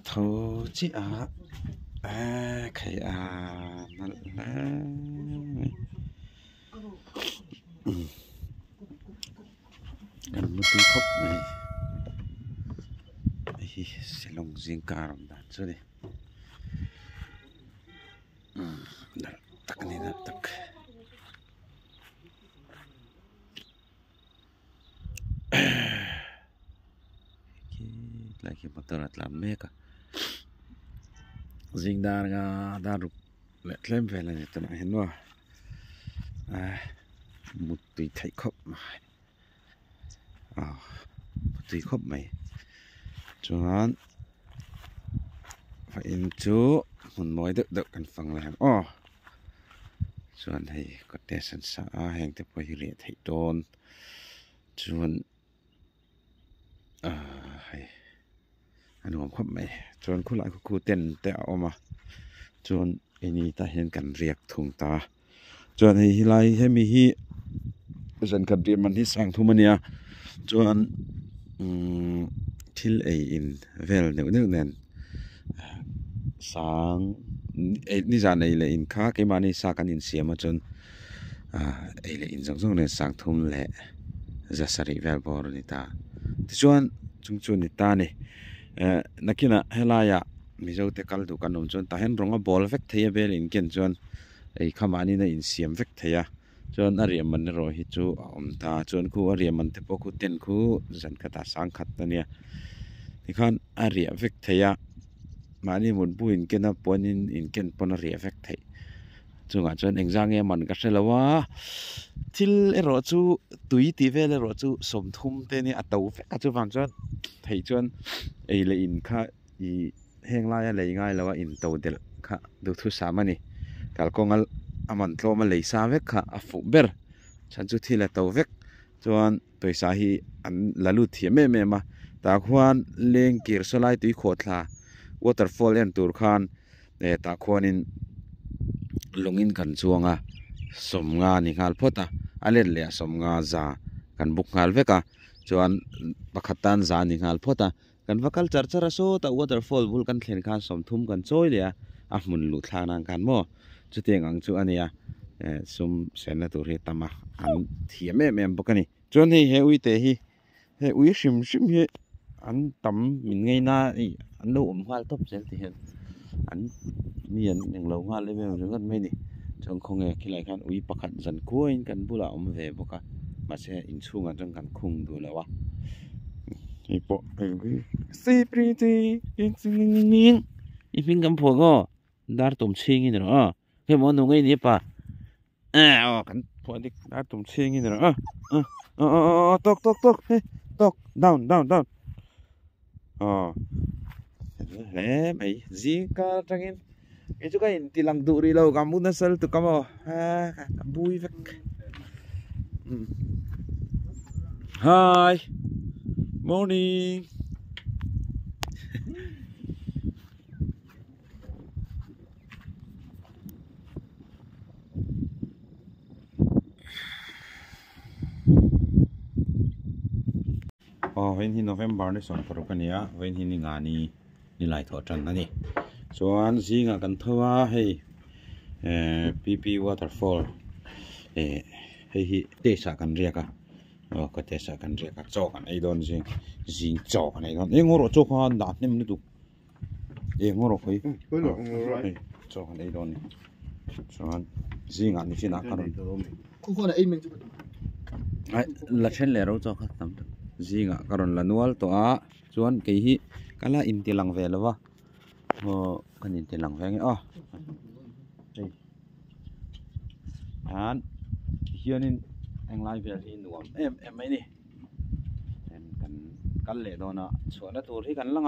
thâu chị khảiนั่นแหละกันมุตุครบไหมเสลงจิงการมดันสุดเลยตักนี่นะตักlagi motor atlam meka zing dar nga daruk le tlem vela ni tana henwa mutui thai khop mai mutui khop mai chuan fa in chu mun moi de kan phang la chuan hei ko te san sa heng te poi ri thai don chuan heiอันนู้นครบไหมจนคู่หลายคู่เต้นแต่เอามาจนอันนี้ตาเห็นกันเรียกถุงตาจนให้ไล่ให้มีฮีจนกันเรียนมันที่สั่งทุ่มเนี่ยจนทิลเออินเวลเนื้อเนี่ยสั่งนี่จานไอเลยอินค้าเกี่ยมานี่สักกันอินเสียมาจนไอเลยอินจังๆเนี่ยสั่งทุ่มแหละจะสริเวลบอร์นี่ตาที่จวนจุนนี่ตาเนี่ยนักกินอะเฮลายะมิจฉาเตกัลดูกันนมจนตาเห็นร้องว่าบอลเฟกเทียเบลินเกินจนไอ้ขมานี่นะอินเสียมเฟกเทียจนอาเรียมันรอฮิจูตาจนคู่อาเรียมันเทปคู่เต้นคู่จันกตาสังขัดนั่นเนี่ยที่ขันอาเรียเฟกเทียมานี่มุนปูอินเกินนะปนอินเกินปนอาเรียเฟกเทียจนเอ็งจางเงี้ยมันก็เสละว่าทิลเอรอจูตุยตีเวลเอรอจูสมทุมเตนี่อัตโตเฟกจูฟังจนไทยจนไอเลยอินค่ะอีแห้งไล่อะไรง่ายแล้วว่าอินโตเดลค่ะดูทุสามันนี่แต่ก็งั้นอามันโตมาเลยสาเวกค่ะอาฟุเบอร์ฉันจุดที่ละโตเวกจนตัวสาฮีอันละลุที่ไม่มาแต่ควานเลี้ยงกีร์สไลด์ตุยโคตรละวอเตอร์ฟอลเอ็นตูร์คานแต่ควานินลงอินกันช่วงสมงานนี่งานพอตาอันเล่นเลยสมงานจ้ากันบุกงานเวกจวนปักตันจานิงาลพอตากันวักลจัดจราโซตาวอเตอร์ฟอลบุลกันเขียนการสมทุมกันช่วยเลยมุนลุทางนังกันโม่จุดเตียงอังจูอันนี้สมเสนาตัวเรตามาอันเทียมแม่บอกกันนี่จวนเฮอุยเตฮีเฮอุยชิมเฮอันตั้มมินไงน่าอันโน้มว่าทบเซนที่เห็นอันมีอันอย่างเราว่าเลยแบบนั้นไม่นี่จงคงคิดอะไรกันอุยปักขันจันกุ้ยกันบุหรี่เวบอกกันมาเสียอินชูงานจังกันคุ้งดูแล้ววะอีปอซีปรีตีอินซิงอีฟิงกันพวกก็ดาร์ตุ่มชิงนี่เนาะแค่มองตรงนี้นี่ป่ะกันพวกนี้ดาร์ตุ่มชิงนี่เนาะตกเฮ้ตกดาวน์แล้วไม่จีการจังอินไอ้จุกอินที่หลังดูรีเรากำมุนนั่นตุกกำกำบุยฟักHi, morning. When he November ni son perukania, when he ni ngani ni lai thọ trần nani. So an si nga kan thua hey, PP waterfall, hey hi desa kan riaka. Có thể sẽ cần rẻ các chỗ này đòn gì chỗ này đòn ngô rồi chỗ con đạp nên mới được ngô rồi phải chỗ này đòn cho gì ngắn thì nào cái con này mình là trên lẻ đâu cho khách tầm gì ngã cái đòn là nuôi to chuan cái hi cái là in tiền lằng về rồi vâng cái in tiền lằng về nghe đây anh hiện in anh lại về thì nuông em ấy đi em cần lệ đó nè số là tuổi thì cần lăng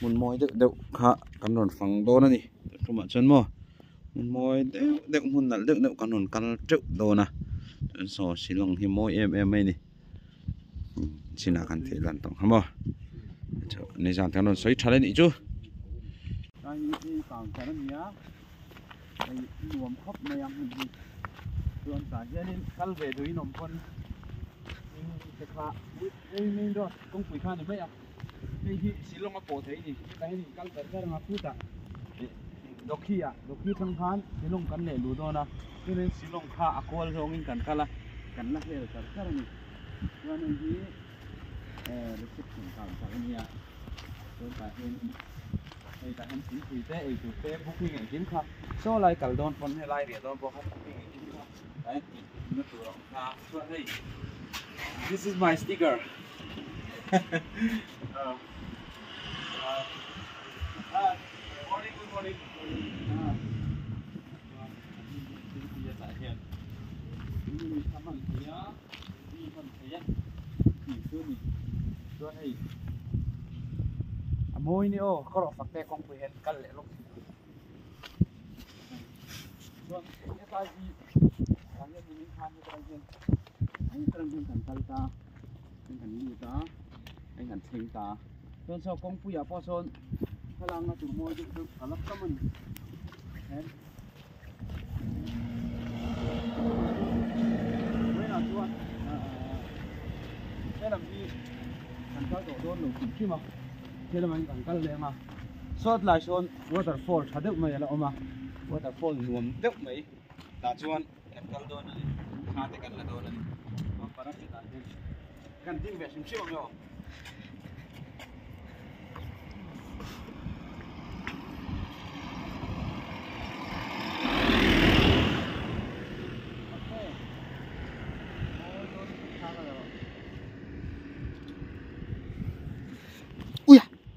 muốn mồi đậu khá cần đòn phẳng đó nè không mà chân mò muốn mồi đậu muốn là đậu cần đòn cần trậu đó nè số xí lông thì mồi em ấy đi xin là cần thể làm tổng không mò này rằng thằng đòn xoáy trả lên đi chú đây càng trả lên nhá đây nuông khóc này ăn gìส่วนสายนี่คัลเวดุยนมคนจะขาไม่รอดต้องปุ๋ยข้าหนึ่งไม่เอา hi silong a po thei ni ka hi kal tar kar nga puta dokhi thang khan silong kan le lu do na nen silong kha akol zong in kan kala kan la hlel tar kar ni wan hi reception kan ta nia so ta hen ai ta han sin pui te ai tu te booking ai kim kha so lai kal don pon he lai ria don bo kha booking ai kim kha ai na tu rong kha so hey this is my sticker good morning. Môi ni ô, có lọ phật tê con quỳ hen cắt lẹ lúc. Rồi, cái tai gì? Anh em mình tham gia cái gì? Anh em mình cần cắt ta, mình cần lưu ta, anh cần xem ta. Rồi sau con quỳ à, bao son,ถ้าเรามาถึงมวยจุดๆแล้วก็มันเห็นไม่น่าชวนแค่ลำที่กันก็โดนหนูขึ้นขึ้นมาแค่ลำมันกันก็เลยมาสดหลายชน waterfall ถ้าเด็กไม่แล้วออกมา waterfall รวมเด็กไม่ตาชวนกันก็โดนเลยหาแต่กันละโดนเลยมาปาร์ตี้ตาเห็นกันทิ้งแบบชิมๆอยู่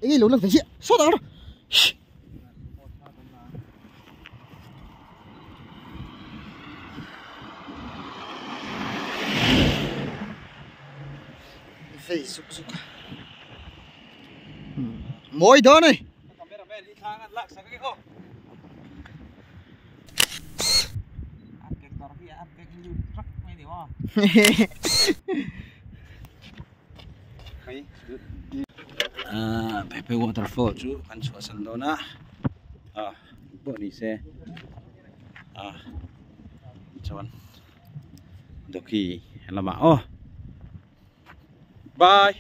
cái lỗ lực phải diện số đó rồi phải sụp sụp mồi đó này Pepe waterfall chú kan chua san do na bo ni se chuan doki lama oh bye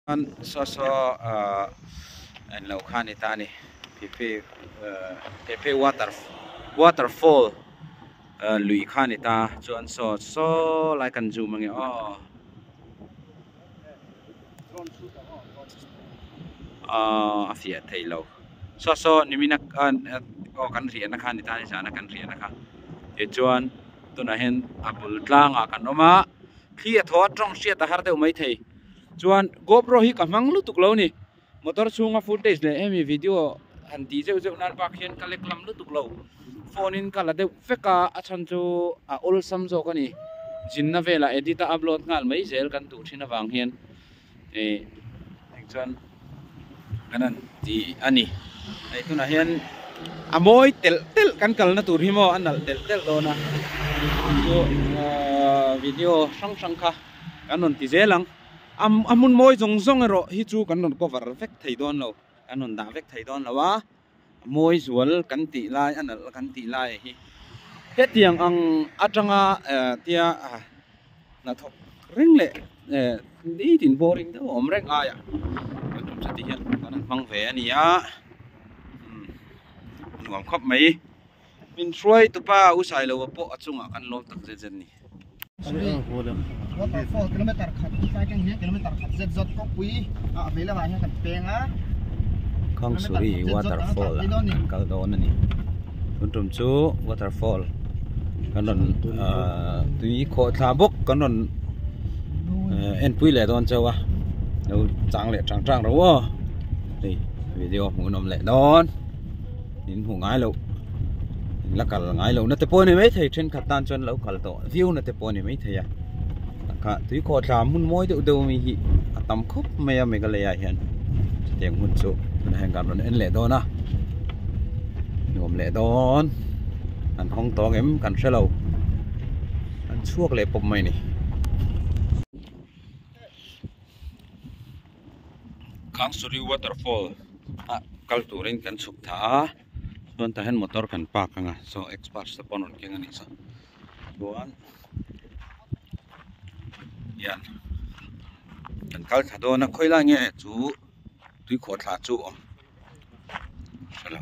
an so an lo khan ita ni Pepe waterfall lui khan ita chuan so lai kan zoom mangi afia thailo so nimina kan ria na khan ita ni sana kan ria na kha e chuan tuna hen abul tlanga kan oma thia tho trong sia ta har deu mai thei chuan GoPro hi ka mang lu tuk lo ni motor chunga footage le emi video han ti zeu nan ba khian ka lek lam lu tuk lo phone in kala de feka achan chu a ol sam zo kani jinna vela edit upload ngal mai zel kan tu thina wang hian e chuan kanan ti ani ai tuna hian amoi tel kan kal na tur hi mo anal tel do na video sang kha kanon ti zelang amun moi zong ro hi chu kanon cover vek thei don lo kanon da vek thei don lawa moi zual kan ti lai anal kan ti lai hi hetiang ang atanga tia na thok ring le ni tin boring do om reng aya kan sa ti hian kanan mang ve ani a nuam khop mai min throi tu pa usai lo po achunga kan lo tak je ni waterfall kilometer khat sai kang hian kilometer khat zot ko pui a vela ma hian kan penga Khang Suri waterfall kal don ani tuntum chu waterfall kanon tui kho tha bok kanon en pui le don chawa no chang le chang ro wo ni video mu nom le don in hu ngai lo la kal ngai lo na te poi ni mai thei thren khat tan chon lo kal to view na te poi ni mai thei ya ka tui kho tha mun moi de mi hi atam khop me ya me ga le ya hian tiang mun chu na hang kan en le don na nom le don an hong tong em kan selo an chuak le pom mai ni Khang Suri waterfall kal turin kan suk tha tuan tahan motor kan park anga so expert sa ponon kenga ni sa buan yan kan kal thado na khoila nge chu tui kho thla chu om salo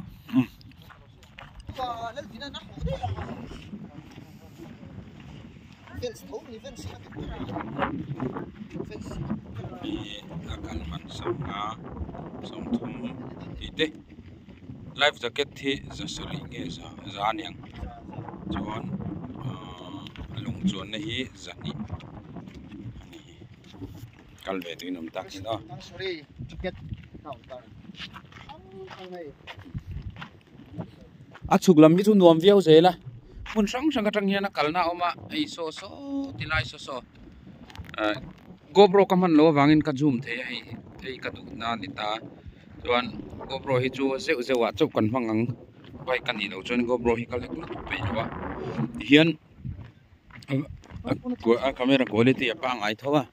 akan man sama som thum ite life jacket thi zasari nge sa zaniang chuan lung chuan na hi zani ani kal ve tu nom tak no sorry jacket a chuk lam hi chu nuam viau zela mun sang sang atang hian a kalna oma ei so tilai so GoPro kaman lo wangin ka zoom the ei ka du na ni ta chuan GoPro hi chu zeu chuk kan hmangang bai kan ni lo chuan GoPro hi ka lek na pe wa hian a camera quality a pang ai thowa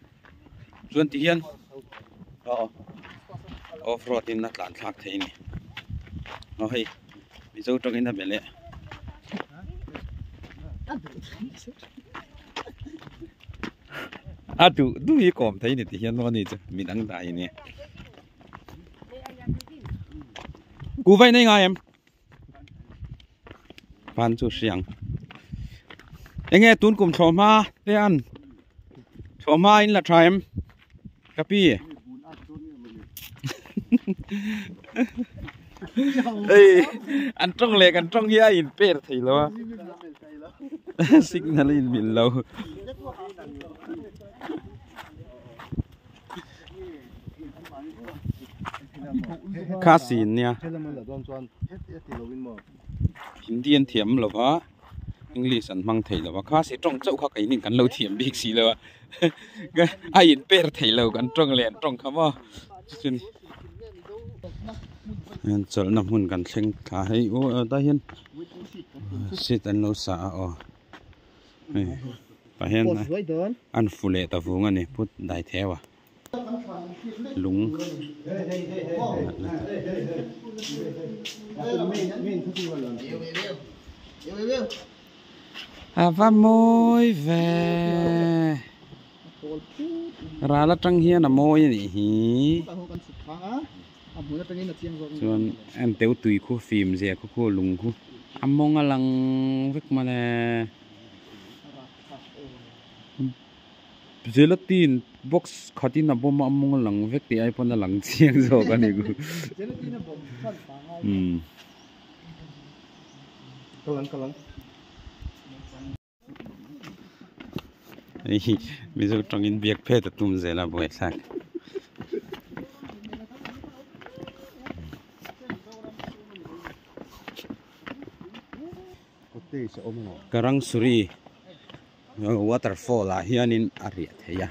chuan ti hian off road in na tlan thak thei ni hei mi zo tong in na bele du hi kom thấy này thì hiện nó này chứ mình đăng tải nè cú vay này ngay em phan chú xiang anh nghe tuôn cùng chó ma thế ăn chó ma in là trai em copy ê ăn trong lệ ăn trong kia in pet thì lo signal in mình lâu khá xịn nha Hindi anh thiểm là vả English anh mang thầy là vả khá xịn trong châu khác cái nên cần lâu thiểm biết xí là vả ai in pet thầy lâu cần trong lẹn trong khám vả anh chở nằm hôn cần sinh khá hay ô ta hiên xịt anh lâu xả ta hiên anh phụ lệ ta vùng anh này phút đại theo à lúng và môi về ra là trăng hiên là môi này chuan em téo tùy khu phim gì khu lúng khu âm mong là lăng vết mà nè gelatin box khati na bom among lang vek ti iPhone na lang chiang zo ka ni gu kalang ei mi zo tong in biak phe ta tum zela boy sak Karang Suri waterfall lah hianin ariat heya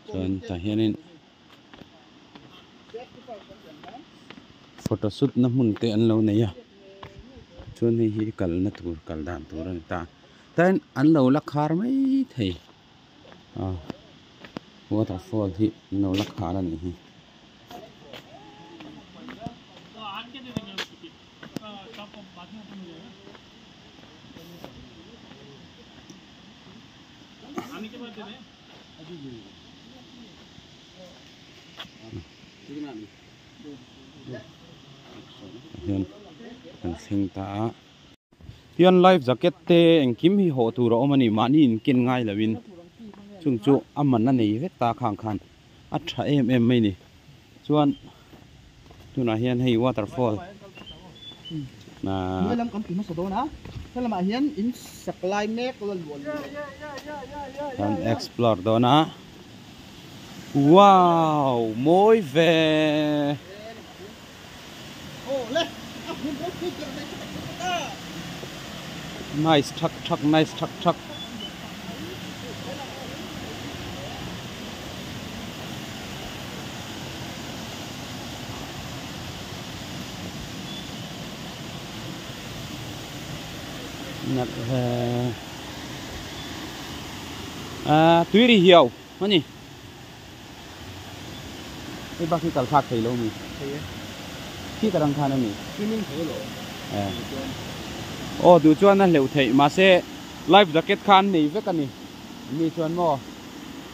chuan ta hianin photoshoot na mun te an lo nei ya chuan hi kal na tur kal dan tur an ta tan an lo la khar mai thei waterfall hi no la khar an hi hian kan sing ta hian life jacket te eng kim hi ho tu ro mani mani in kin ngai lawin chung chu aman na nei vek ta khang khan a tha em mai ni chuan tuna hian hei waterfall na lam kam ki ma so do na lam a hian in supply mek lo luan kan explore do na wow môi về nice truck nice truck nặt túi đi hiểu nhỉ cái bác sĩ cần phạt thầy lâu mình khi cái răng khan này swimming thấy rồi ô đủ chuan anh liệu thấy mà sẽ life jacket khan này với cái này mi chuan mò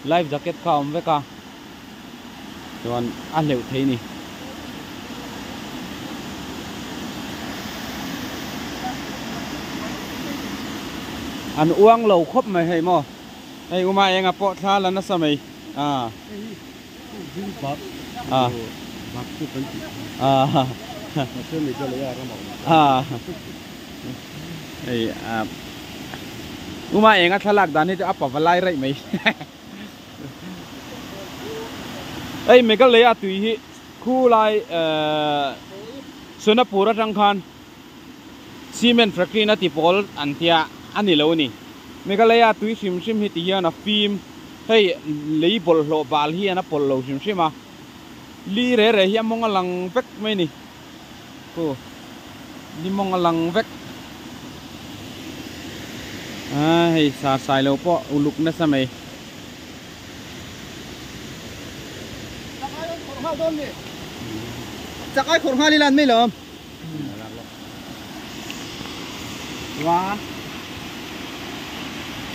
life jacket khan với cả chuan anh liệu thấy này anh uống lẩu khóc mày hay mò hay uma em ngập bọt tha là nó sao mày à à uma em ngắt thалак đàn này áp vào lại rồi mày ấy mấy cái lấy à tùy hi khu lại Sonapura Trăng Khan cement factory na tipol antia ani lo ni Meghalaya tui sim sim hi tia na film hei lei bol lo bal hi na pol lo sim sim a li re re hi mong alang vek mai ni ko li mong alang vek hei sa sai lo po uluk na sa mai chắc ai khổ hai đi làm mấy lắm wa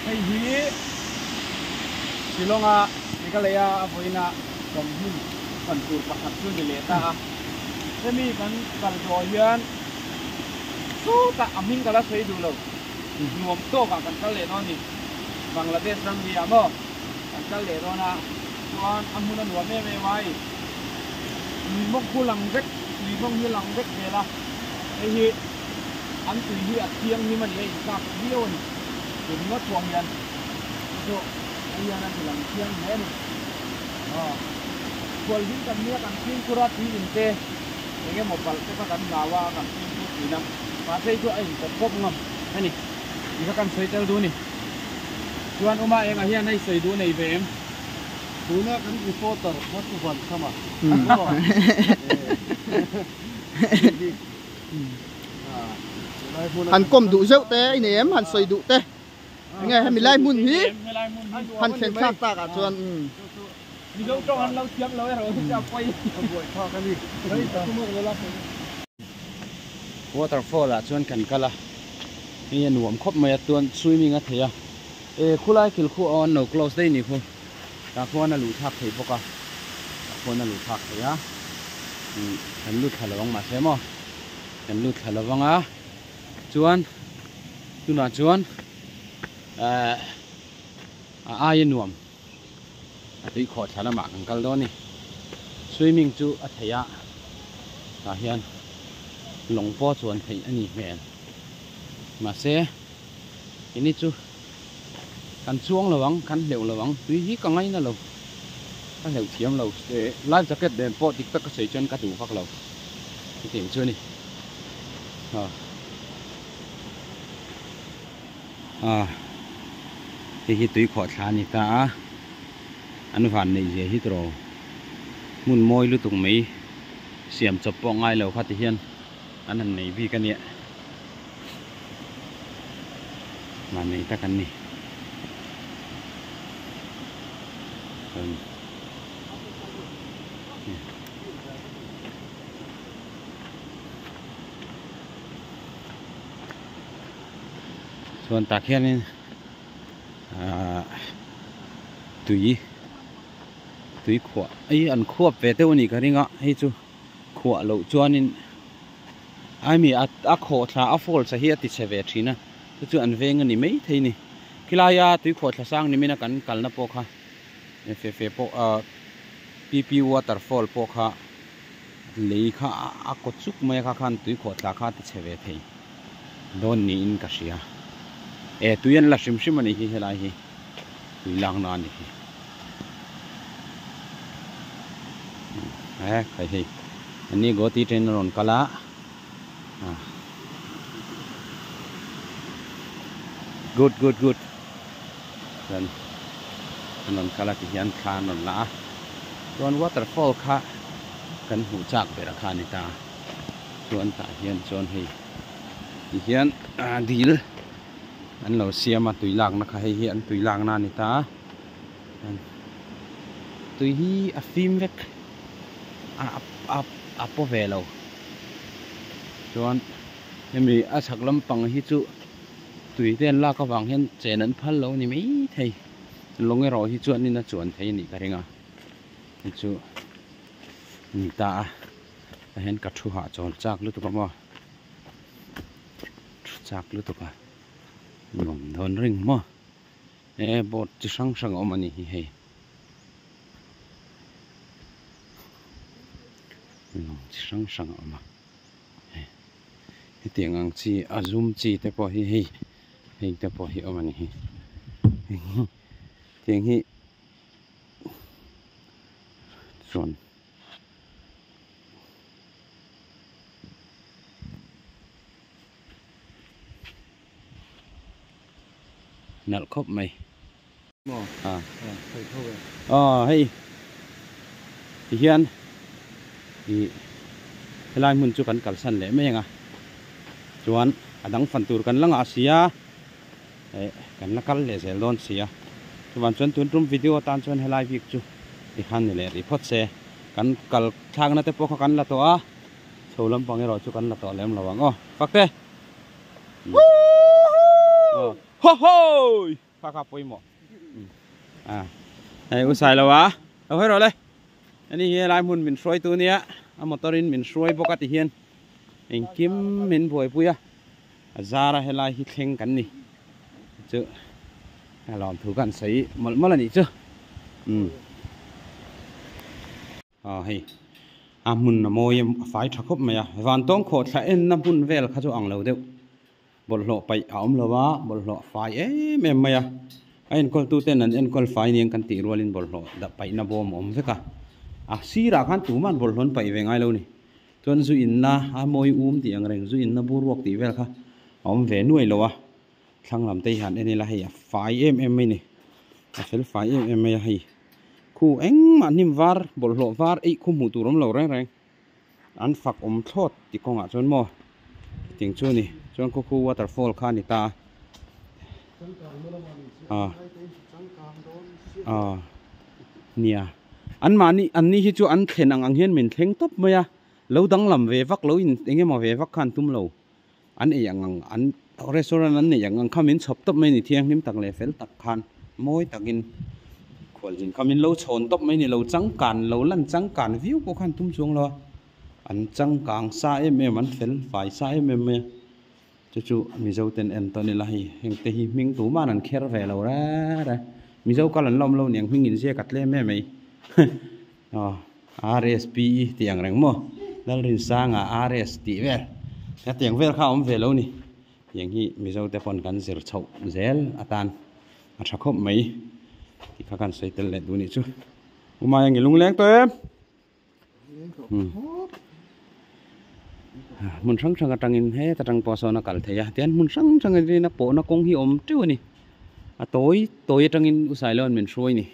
hei hi Silonga Meghalaya voina kom hin kan tur pakhat chu ni leta semi kan kal do hian su ta amin kala sei du lo nuam to ka kan kal le no ni Bangladesh rang hi amo kan kal le ro na chuan amuna nuam me wai ni mok pulang vek ni mong hi lang vek vela hei hi an tui hi athiang ni man ei ka hion ni no thuang yan so ai yan an lang thiang he ni kual hin kan nia kan tin kurat hi in te enge mobile te ka kan lawa kan tin tu tinam pa sei tu ai ko kop ngam ani ni kan sei tel du ni chuan uma eng a hian ai sei du nei ve em tu na kan reporter what to van sama hắn com đủ dậu té anh em hắn soi đủ té nghe hay mình lai mun hí hắn khen khác ta cả chuan đi đâu trong hắn lâu tiếng lâu rồi sao quay buổi cho cái gì đấy ta không mua lắm waterfall là chuan kan kala ni nuam khop mai tuan swimming a thea e khulai kil khu on no close day ni khu ta khona lu thak thei boka khona lu thak thea kan lut thalawang ma semo kan lut thalawanga chuan tuna chuan ai nuam atui kho thalama kan kal do ni swimming chu a theya ta hian longpo chuan thei ani hmel ma se ini chu kan chuang lawang kan leu lawang tui hi ka ngai na lo ka leu thiam lo life jacket den po tik tak ka sei chen ka tu phak lo ki tim chu ni hi tui kho thla ni ta an van nei je hi tro mun moi lu tung mei siam chop po ngai lo kha ti hian an han nei vi ka ni ma nei ta kan ni chuan tak hian tui khua ai an khuap ve te ani ka ringa hei chu khua lo chuanin ai mi a kho thla a fall sa hi ati cheve thina chu an veng ani mei theini kilaya tui kho thla sang ni mina kan kalna po kha fe po pp waterfall po kha lei kha a ko chuk mai kha khan tui kho thla kha ti cheve thei don ni in ka sia e tuyan la sim sim ani hi helai hi tui lang na ni hi khai hi ani go ti train ron kala good dan non kala ti hian khan non la ron waterfall kha kan hu chak be ra kha ni ta chuan ta hian chon hi hian dil an lo siama tui lang na kha hi an tui lang na ni ta tui hi a film vek apo ve lo chuan hemi a chhak lampang hi chu tui ten la ka wang hian chen an phal lo ni mai thei longero hi chuan in a chuan thei ni ka ringa hi chu ni ta a hen ka thu ha chol chak lu tu ka mo chak lu tu ka ngom thon ring mo e bot chi sang sang om ani hi hei ngom chi sang sang om hi tiang ang chi azum chi te po hi hei hei te po hi om ani hi tiang hi chuan nal khop mai hei hian hi helai mun chu kan kalsan le mai nga chuan adang fan tur kan langa sia kan la kal le zel don sia chuan chuan tun tum video tan chuan helai bik chu ti khan ni le ri phot se kan kal thang na te po kan la to a tholam pange ro chu kan la to lem lawang o fakte ho hoi phaka poimo ai usai lawaเอาให้เราเลยอันนี้ลายมุนมินสวยตัวเนี้ยเอามอเตอร์อินมินสวยปกติเฮียนเองกิมมินบวยปุยอะซาระให้ลายฮิตเข่งกันนี่เจอลองถูกันใส่มาละนี่เจอให้มุนนโมยฝ่ายทักคบไหมอ่ะวันต้องขอใช้น้ำพุนเวลข้าจะอ่างเราเดียวบนหล่อไปเอาเราวะบนหล่อฝ่ายแม่ไหมอ่ะไอ้คนตู้เต้นนั้นไอ้คนฝ่ายนี้กันตีรัวลินบนหล่อดับไปน้ำบอมอมสิกะสีรักขันตู้มันบนหล่นไปเวงไงเรานี่จนสุอินนะมวยตีอย่างไรสุอินนะบูรวกตีเวลค่ะอมเวนุ่ยเราวะทั้งลำตีหันไอ้นี่ละให้ฝ่ายไม่นี่เฟลฝ่ายไม่ให้คู่เอ็งมันนิ่มวาร์บนหล่อวาร์ไอ้คู่หูตู้ร่มเราแรงอันฝักอมทอดตีกองอ่ะจนโม่ถึงช่วงนี้จนคู่วอเตอร์ฟอลข้านิตาเนี่ยอันมานี่อันนี้ที่จู่อันเข็นอังเฮียนเหม็นเข่งตบไหมอะเราดังลำเวฟักเราอินเองมาเวฟักขันตุ้มเราอันเองอันรีสอร์ทนั้นเนี่ยยังข้ามินชอบตบไม่นี่เที่ยงนิ่มตักเลเฟลตักขันมวยตักินขวดจินข้ามินเราชนตบไม่นี่เราจังการเราลั่นจังการวิวก็ขันตุ้มช่วงเราอันจังกลางซามันเฟลฝ่ายซาเนี่ยจู่มีเจ้าเต็นตอนนี้ละฮีเฮงเตหิมิงตู่มานันเคร์เวลเราได้มีเจ้ากันล้อมเราเนี่ยมิงอินเสียกัดเล่แม่ไหมRSP ที่อย่างแรงมั้งแล้วรินสร้างRS ตีเวลแต่ที่อย่างเวลข้าวเวลเรานี่อย่างที่มีเจ้าแต่คนกันเสียเฉาเซลอาตานอาชักคบไหมที่ข้ากันใส่เตลดูนี่จู่อุมาอย่างงี้ลุงแรงตัวเองมุนช่างช่างกระตังอินเฮตรังปอสอนักกัลเทียเตียนมุนช่างช่างอินนักโปนักกงฮิอมจิ้วนี่ตัวจังอินอุสัยเลอนเหม็นช่วยนี่